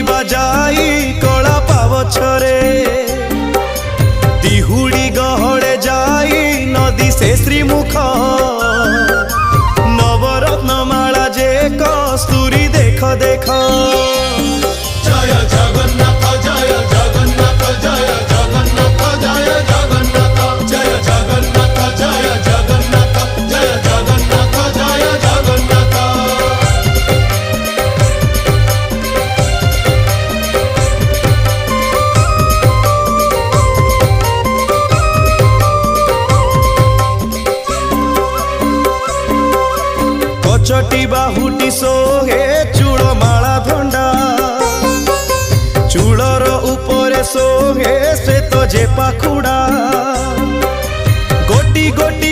बाजाई कला पावछरे दिहुड़ी गहड़े जाई नदी से श्रीमुख नवरत्न माला जे कस्तूरी देख देख जय जगन्नाथ जय जगन्नाथ जय जगन्नाथ जय जगन्नाथ जय जगन्नाथ जय जगन्नाथ जय जगन्नाथ जय जगन्नाथ। कचटी बाहुटी सोहे चूड़ माला धंडा चूड़र ऊपर सोहे श्वेत जे पाखुड़ा